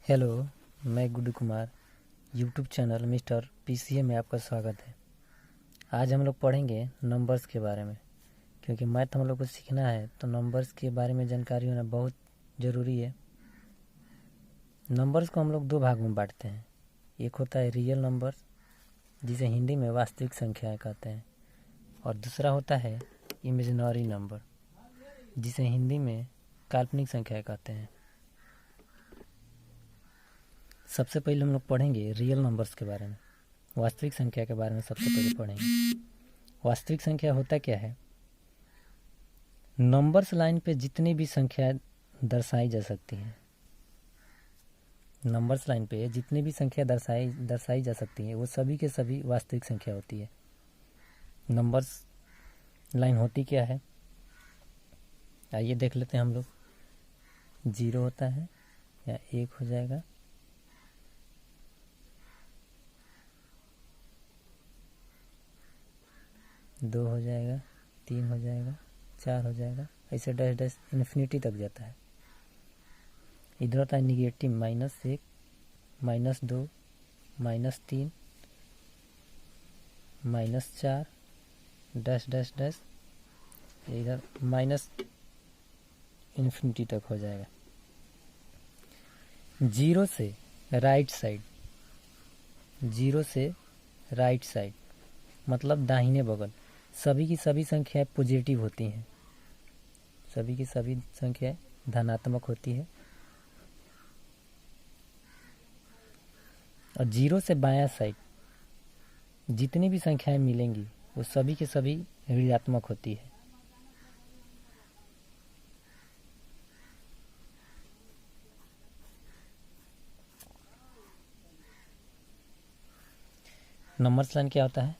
Hello, मैं Guddu Kumar. YouTube channel mister PCA में आपका स्वागत है। आज हम लोग पढ़ेंगे नंबर्स के बारे में, क्योंकि मैथ हम लोग को सीखना है तो नंबर्स के बारे में जानकारी होना बहुत ज़रूरी है। नंबर्स को हम लोग दो भागों में बांटते हैं। एक होता है रियल नंबर्स, जिसे हिंदी में वास्तविक संख्याएँ कहते हैं, और दूसरा होता है इमेजिनरी नंबर, जिसे हिंदी में काल्पनिक संख्याएँ कहते हैं। सबसे पहले हम लोग पढ़ेंगे रियल नंबर्स के बारे में, वास्तविक संख्या के बारे में सबसे पहले पढ़ेंगे। वास्तविक संख्या होता क्या है? नंबर्स लाइन पे जितनी भी संख्या दर्शाई जा सकती हैं, नंबर्स लाइन पे जितनी भी संख्या दर्शाई जा सकती है वो सभी के सभी वास्तविक संख्या होती है। नंबर्स लाइन होती क्या है, आइए देख लेते हैं हम लोग। 0 होता है या 1 हो जाएगा, 2 हो जाएगा, 3 हो जाएगा, 4 हो जाएगा, ऐसे डैश डैश इन्फिनिटी तक जाता है। इधर होता है निगेटिव -1, -2, -3, -4, डैश डैश डैश, इधर माइनस इन्फिनिटी तक हो जाएगा। 0 से राइट साइड, 0 से राइट साइड मतलब दाहिने बगल, सभी की सभी संख्याएं पॉजिटिव होती हैं, सभी की सभी संख्याएं धनात्मक होती है। और 0 से बायां साइड जितनी भी संख्याएं मिलेंगी वो सभी के सभी ऋणात्मक होती है। नंबर्स लाइन क्या होता है?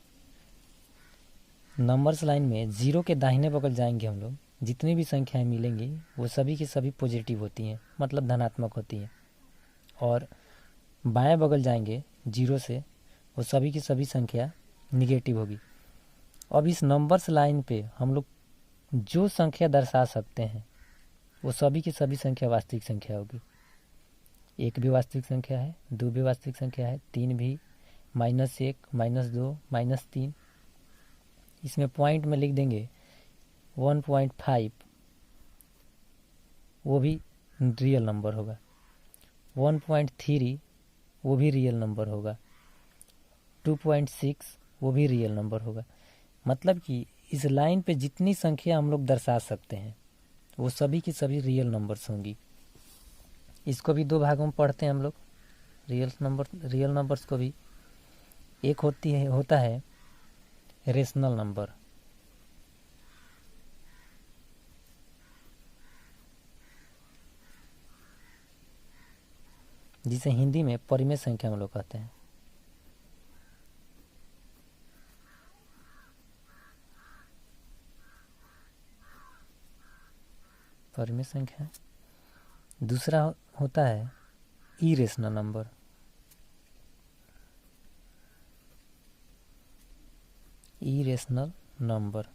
नंबर्स लाइन में 0 के दाहिने बगल जाएंगे हम लोग, जितनी भी संख्याएं मिलेंगी वो सभी की सभी पॉजिटिव होती हैं, मतलब धनात्मक होती हैं। और बाएं बगल जाएंगे 0 से, वो सभी की सभी संख्या निगेटिव होगी। अब इस नंबर्स लाइन पे हम लोग जो संख्या दर्शा सकते हैं वो सभी की सभी संख्या वास्तविक संख्या होगी। 1 भी वास्तविक संख्या है, 2 भी वास्तविक संख्या है, 3 भी, -1, -2, -3। इसमें पॉइंट में लिख देंगे 1.5, वो भी रियल नंबर होगा। 1.3 वो भी रियल नंबर होगा। 2.6 वो भी रियल नंबर होगा। मतलब कि इस लाइन पे जितनी संख्या हम लोग दर्शा सकते हैं वो सभी की सभी रियल नंबर्स होंगी। इसको भी दो भागों में पढ़ते हैं हम लोग, रियल नंबर्स को भी। एक होता है रेशनल नंबर, जिसे हिंदी में परिमेय संख्या हम लोग कहते हैं। परिमेय संख्या। दूसरा होता है इरेशनल नंबर, इरेशनल नंबर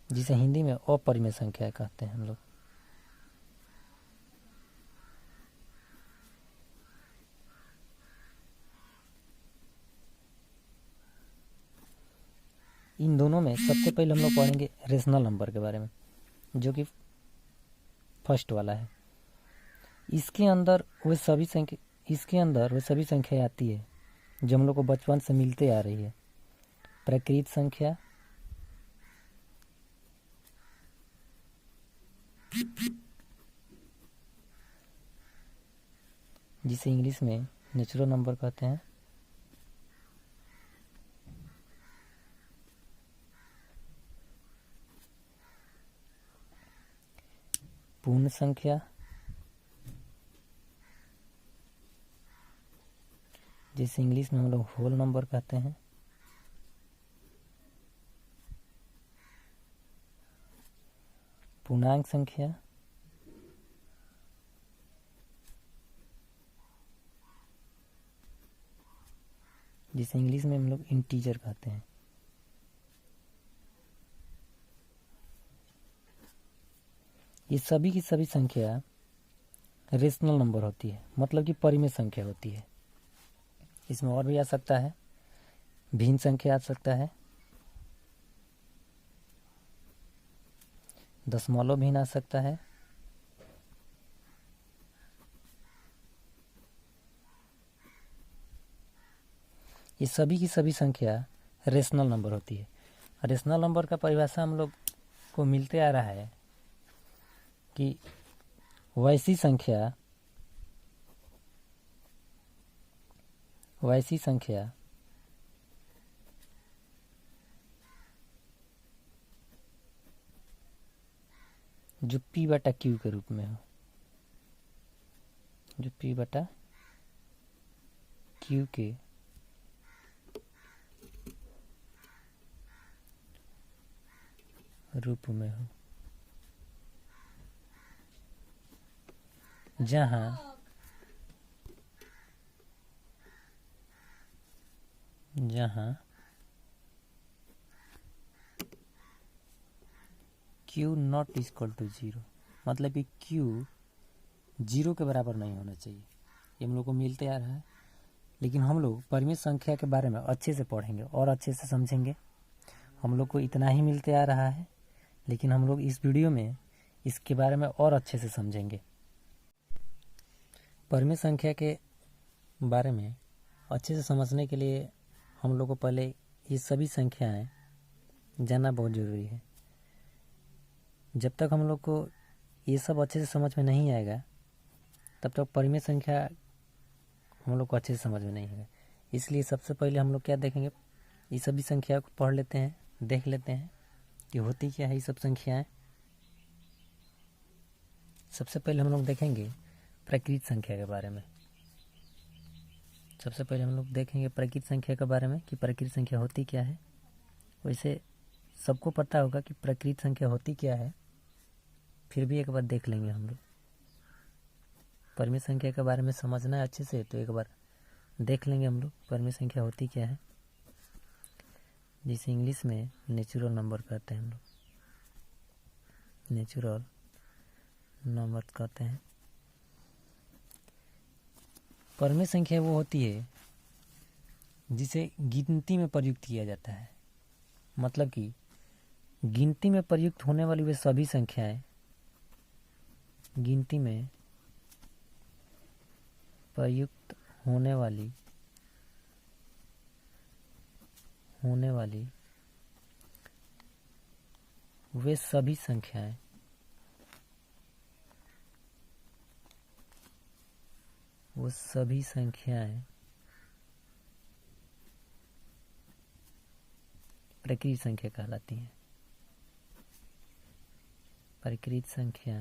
जिसे हिंदी में अपरिमेय संख्या कहते हैं हम लोग। इन दोनों में सबसे पहले हम लोग पढ़ेंगे रेशनल नंबर के बारे में, जो कि फर्स्ट वाला है। इसके अंदर वो सभी संख्या आती है जो हम लोग को बचपन से मिलते आ रही है। प्रकृत संख्या, जिसे इंग्लिश में नेचुरल नंबर कहते हैं। पूर्ण संख्या, जिसे इंग्लिश में हम लोग होल नंबर कहते हैं। पूर्णांक संख्या, जिसे इंग्लिश में हम लोग इंटीजर कहते हैं। ये सभी की सभी संख्या रेशनल नंबर होती है, मतलब कि परिमेय संख्या होती है। इसमें और भी आ सकता है, भिन्न संख्या आ सकता है, दशमलव भिन्न आ सकता है, ये सभी की सभी संख्या रेशनल नंबर होती है। रेशनल नंबर का परिभाषा हम लोग को मिलते आ रहा है कि वैसी संख्या जो P बटा Q के रूप में हो, जो P बटा Q के रूप में हो, जहाँ Q नॉट इक्वल टू 0, मतलब कि Q 0 के बराबर नहीं होना चाहिए। ये हम लोग को मिलते आ रहा है, लेकिन हम लोग परिमेय संख्या के बारे में अच्छे से पढ़ेंगे और अच्छे से समझेंगे। हम लोग को इतना ही मिलते आ रहा है, लेकिन हम लोग इस वीडियो में इसके बारे में और अच्छे से समझेंगे। परिमेय संख्या के बारे में अच्छे से समझने के लिए हम लोग को पहले ये सभी संख्याएं जानना बहुत ज़रूरी है। जब तक हम लोग को ये सब अच्छे से समझ में नहीं आएगा, तब तक परिमेय संख्या हम लोग को अच्छे से समझ में नहीं आएगा। इसलिए सबसे पहले हम लोग क्या देखेंगे, ये सभी संख्या को पढ़ लेते हैं, देख लेते हैं कि होती क्या है ये सब संख्याएं। सबसे पहले हम लोग देखेंगे प्रकृत संख्या के बारे में। सबसे पहले हम लोग देखेंगे प्रकृत संख्या के बारे में कि प्रकृत संख्या होती क्या है। वैसे सबको पता होगा कि प्रकृत संख्या होती क्या है, फिर भी एक बार देख लेंगे हम लोग। परिमेय संख्या के बारे में समझना है अच्छे से, तो एक बार देख लेंगे हम लोग परिमेय संख्या होती क्या है, जिसे इंग्लिश में नेचुरल नंबर कहते हैं। हम लोग नेचुरल नंबर कहते हैं। परिमेय संख्या वो होती है जिसे गिनती में प्रयुक्त किया जाता है, मतलब कि गिनती में प्रयुक्त होने वाली वे सभी संख्याएं, गिनती में प्रयुक्त होने वाली वे सभी संख्याएं प्रकृत संख्या कहलाती हैं। प्रकृत संख्या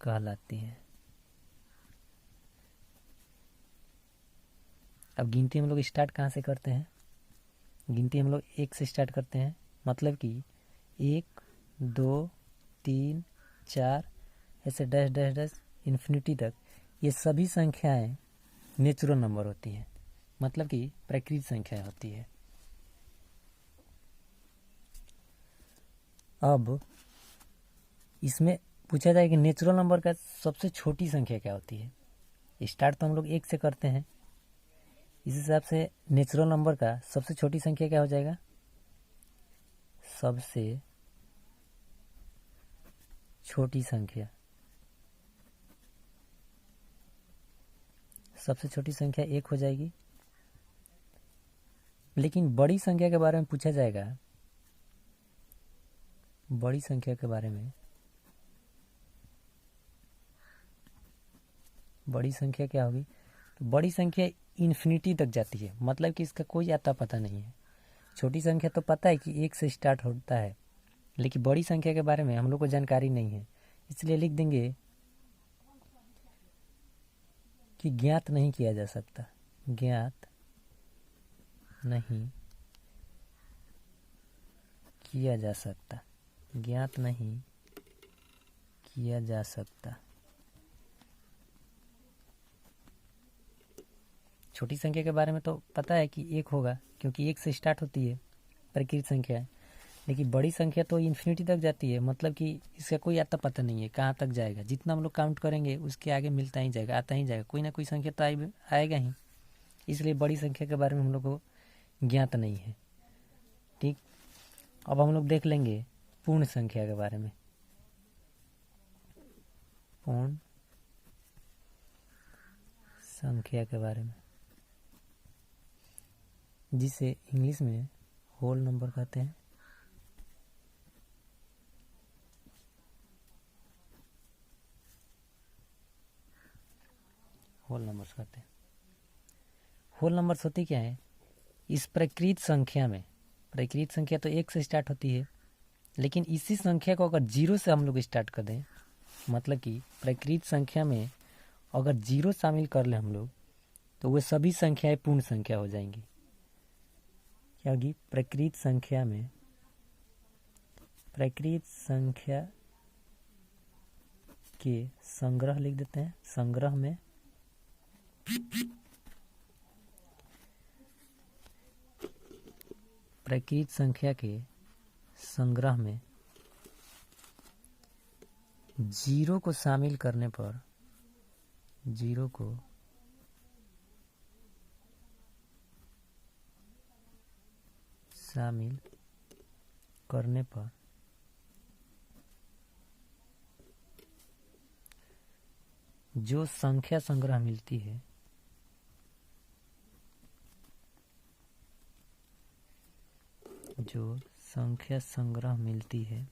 कहलाती हैं। अब गिनती हम लोग स्टार्ट कहाँ से करते हैं? गिनती हम लोग 1 से स्टार्ट करते हैं, मतलब कि 1, 2, 3, 4 ऐसे डैश डैश डैश इन्फिनिटी तक ये सभी संख्याएं नेचुरल नंबर होती हैं, मतलब कि प्रकृत संख्या होती है। अब इसमें पूछा जाए कि नेचुरल नंबर का सबसे छोटी संख्या क्या होती है। स्टार्ट तो हम लोग 1 से करते हैं, इस हिसाब से नेचुरल नंबर का सबसे छोटी संख्या क्या हो जाएगा? सबसे छोटी संख्या 1 हो जाएगी। लेकिन बड़ी संख्या के बारे में पूछा जाएगा, बड़ी संख्या के बारे में, बड़ी संख्या क्या होगी? तो बड़ी संख्या इन्फिनिटी तक जाती है, मतलब कि इसका कोई आता पता नहीं है। छोटी संख्या तो पता है कि 1 से स्टार्ट होता है, लेकिन बड़ी संख्या के बारे में हम लोग को जानकारी नहीं है, इसलिए लिख देंगे कि ज्ञात नहीं किया जा सकता। ज्ञात नहीं किया जा सकता। ज्ञात नहीं किया जा सकता। छोटी संख्या के बारे में तो पता है कि 1 होगा, क्योंकि 1 से स्टार्ट होती है प्रकृत संख्या है, लेकिन बड़ी संख्या तो इन्फिनिटी तक जाती है, मतलब कि इसका कोई आता पता नहीं है कहाँ तक जाएगा। जितना हम लोग काउंट करेंगे उसके आगे मिलता ही जाएगा, आता ही जाएगा, कोई ना कोई संख्या तो आएगा ही। इसलिए बड़ी संख्या के बारे में हम लोग को ज्ञात नहीं है। ठीक, अब हम लोग देख लेंगे पूर्ण संख्या के बारे में। पूर्ण संख्या के बारे में, जिसे इंग्लिश में होल नंबर कहते हैं। होल नंबर्स कहते हैं। होल नंबर्स होती क्या है? इस प्रकृत संख्या में, प्रकृत संख्या तो 1 से स्टार्ट होती है, लेकिन इसी संख्या को अगर 0 से हम लोग स्टार्ट कर दें, मतलब कि प्रकृत संख्या में अगर 0 शामिल कर लें हम लोग, तो वो सभी संख्याएं पूर्ण संख्या हो जाएंगी। क्या होगी? प्रकृत संख्या में, प्रकृत संख्या के संग्रह लिख देते हैं। संग्रह में प्रकृत संख्या के संग्रह में 0 को शामिल करने पर, 0 को शामिल करने पर जो संख्या संग्रह मिलती है, जो संख्या संग्रह मिलती है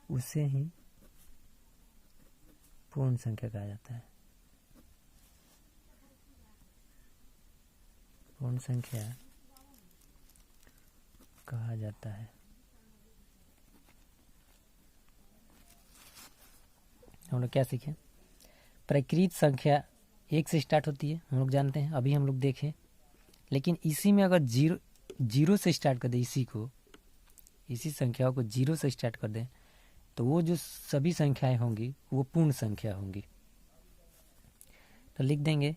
उसे ही पूर्ण संख्या कहा जाता है। पूर्ण संख्या कहा जाता है। हम लोग क्या सीखे? प्रकृत संख्या 1 से स्टार्ट होती है, हम लोग जानते हैं, अभी हम लोग देखें। लेकिन इसी में अगर 0 से स्टार्ट कर दें, इसी संख्याओं को 0 से स्टार्ट कर दें, तो वो जो सभी संख्याएं होंगी वो पूर्ण संख्या होंगी। तो लिख देंगे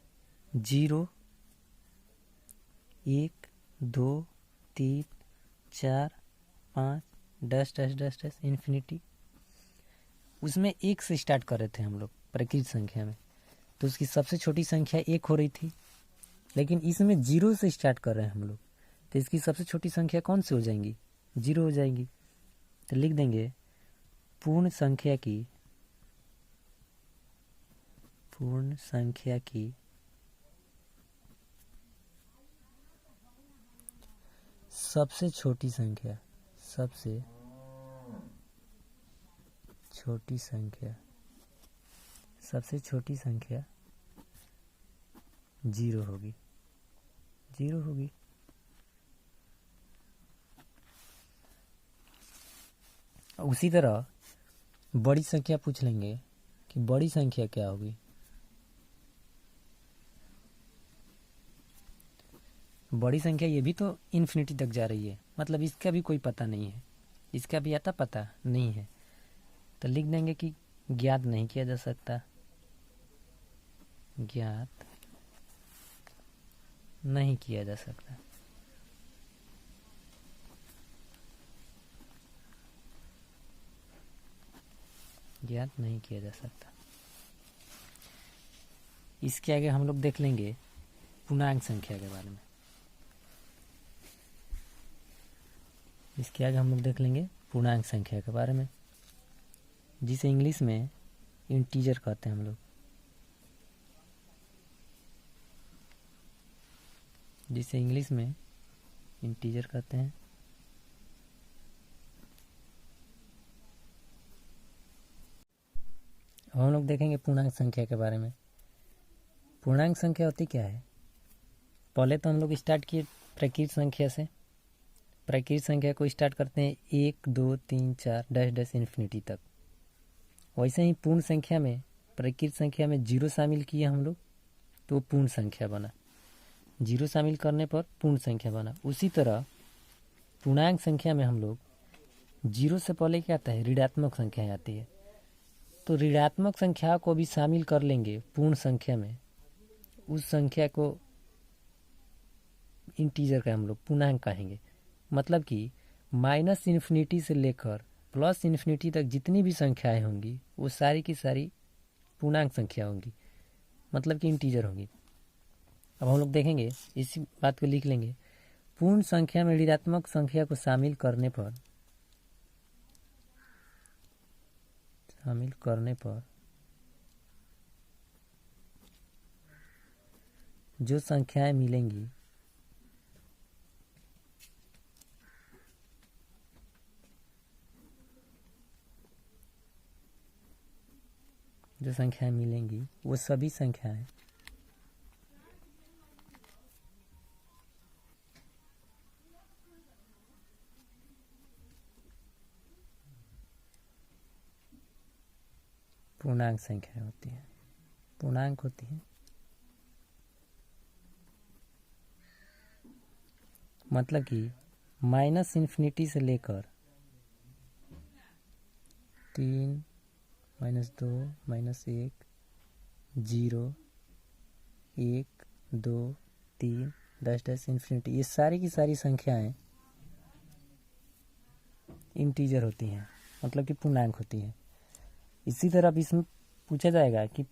0, 1, 2, 3, 4, 5 dash dash dash dash infinity. उसमें 1 से स्टार्ट कर रहे थे हम लोग प्रकृत संख्या में, तो उसकी सबसे छोटी संख्या 1 हो रही थी। लेकिन इसमें 0 से स्टार्ट कर रहे हैं हम लोग, तो इसकी सबसे छोटी संख्या कौन सी हो जाएंगी? 0 हो जाएंगी। तो लिख देंगे पूर्ण संख्या की सबसे छोटी संख्या, सबसे छोटी संख्या 0 होगी। 0 होगी। उसी तरह बड़ी संख्या पूछ लेंगे कि बड़ी संख्या क्या होगी। बड़ी संख्या ये भी तो इन्फिनिटी तक जा रही है, मतलब इसका भी कोई पता नहीं है, इसका भी आता पता नहीं है। तो लिख देंगे कि ज्ञात नहीं किया जा सकता, ज्ञात नहीं किया जा सकता। ज्ञात नहीं किया जा सकता। इसके आगे हम लोग देख लेंगे पूर्णांक संख्या के बारे में। इसके आगे हम लोग देख लेंगे पूर्णांक संख्या के बारे में, जिसे इंग्लिश में इंटीजर कहते हैं हम लोग, जिसे इंग्लिश में इंटीजर कहते हैं। अब हम लोग देखेंगे पूर्णांक संख्या के बारे में। पूर्णांक संख्या होती क्या है? पहले तो हम लोग स्टार्ट किए प्रकृत संख्या से। प्रकृत संख्या को स्टार्ट करते हैं 1, 2, 3, 4 डैश डैश इन्फिनिटी तक। वैसे ही पूर्ण संख्या में, प्रकृत संख्या में 0 शामिल किए हम लोग, तो पूर्ण संख्या बना। 0 शामिल करने पर पूर्ण संख्या बना। उसी तरह पूर्णांक संख्या में हम लोग 0 से पहले क्या आता है? ऋणात्मक संख्या आती है। तो ऋणात्मक संख्या को भी शामिल कर लेंगे पूर्ण संख्या में, उस संख्या को इंटीजर का हम लोग पूर्णांक कहेंगे। मतलब कि माइनस इन्फिनिटी से लेकर प्लस इन्फिनिटी तक जितनी भी संख्याएं होंगी वो सारी की सारी पूर्णांक संख्या होंगी, मतलब कि इंटीजर होंगी। अब हम लोग देखेंगे, इसी बात को लिख लेंगे। पूर्ण संख्या में ऋणात्मक संख्या को शामिल करने पर जो संख्याएं मिलेंगी वो सभी संख्याएं पूर्णांक संख्या होती है, पूर्णांक होती है। मतलब कि माइनस इन्फिनिटी से लेकर 3, -2, -1, 0, 1, 2, 3, डैश इन्फिनिटी, ये सारी की सारी संख्याएं इंटीजर होती हैं, मतलब कि पूर्णांक होती हैं। इसी तरह अब इसमें पूछा जाएगा कि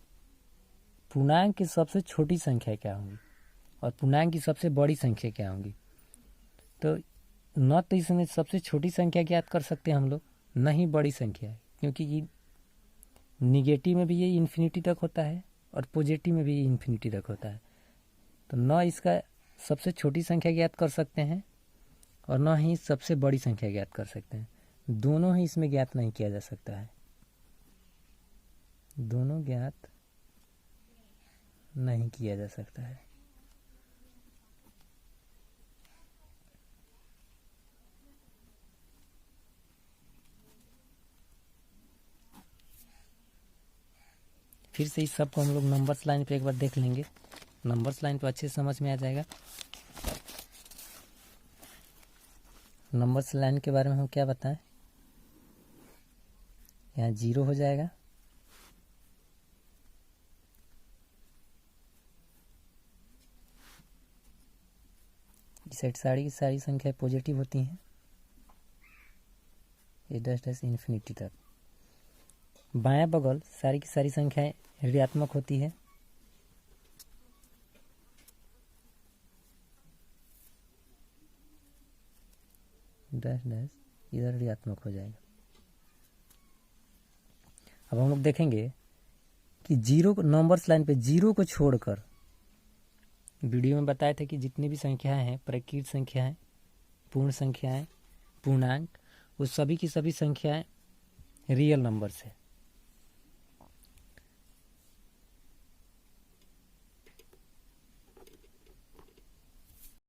पूर्णांक की सबसे छोटी संख्या क्या होगी और पूर्णांक की सबसे बड़ी संख्या क्या होगी। तो न तो इसमें सबसे छोटी संख्या ज्ञात कर सकते हैं हम लोग, न ही बड़ी संख्या, क्योंकि ये निगेटिव में भी ये इन्फिनिटी तक होता है और पॉजिटिव में भी इन्फिनिटी तक होता है। तो न इसका सबसे छोटी संख्या ज्ञात कर सकते हैं और न ही सबसे बड़ी संख्या ज्ञात कर सकते हैं। दोनों ही इसमें ज्ञात नहीं किया जा सकता है, दोनों ज्ञात नहीं किया जा सकता है। फिर से इस सब को हम लोग नंबर्स लाइन पे एक बार देख लेंगे। नंबर्स लाइन पे अच्छे से समझ में आ जाएगा। नंबर्स लाइन के बारे में हम क्या बताएं, यहाँ 0 हो जाएगा, इस साइड सारी की सारी संख्याएं पॉजिटिव होती हैं, ये डैश इन्फिनिटी तक। बायां बगल सारी की सारी संख्याएं ऋणात्मक होती है, डैश इधर ऋणात्मक हो जाएगा। अब हम लोग देखेंगे कि 0 नंबर्स लाइन पे 0 को छोड़कर, वीडियो में बताए थे कि जितनी भी संख्याएं हैं, प्रकृत संख्याएं, पूर्ण संख्याएं, पूर्णांक, वो सभी की सभी संख्याएं रियल नंबर्स है।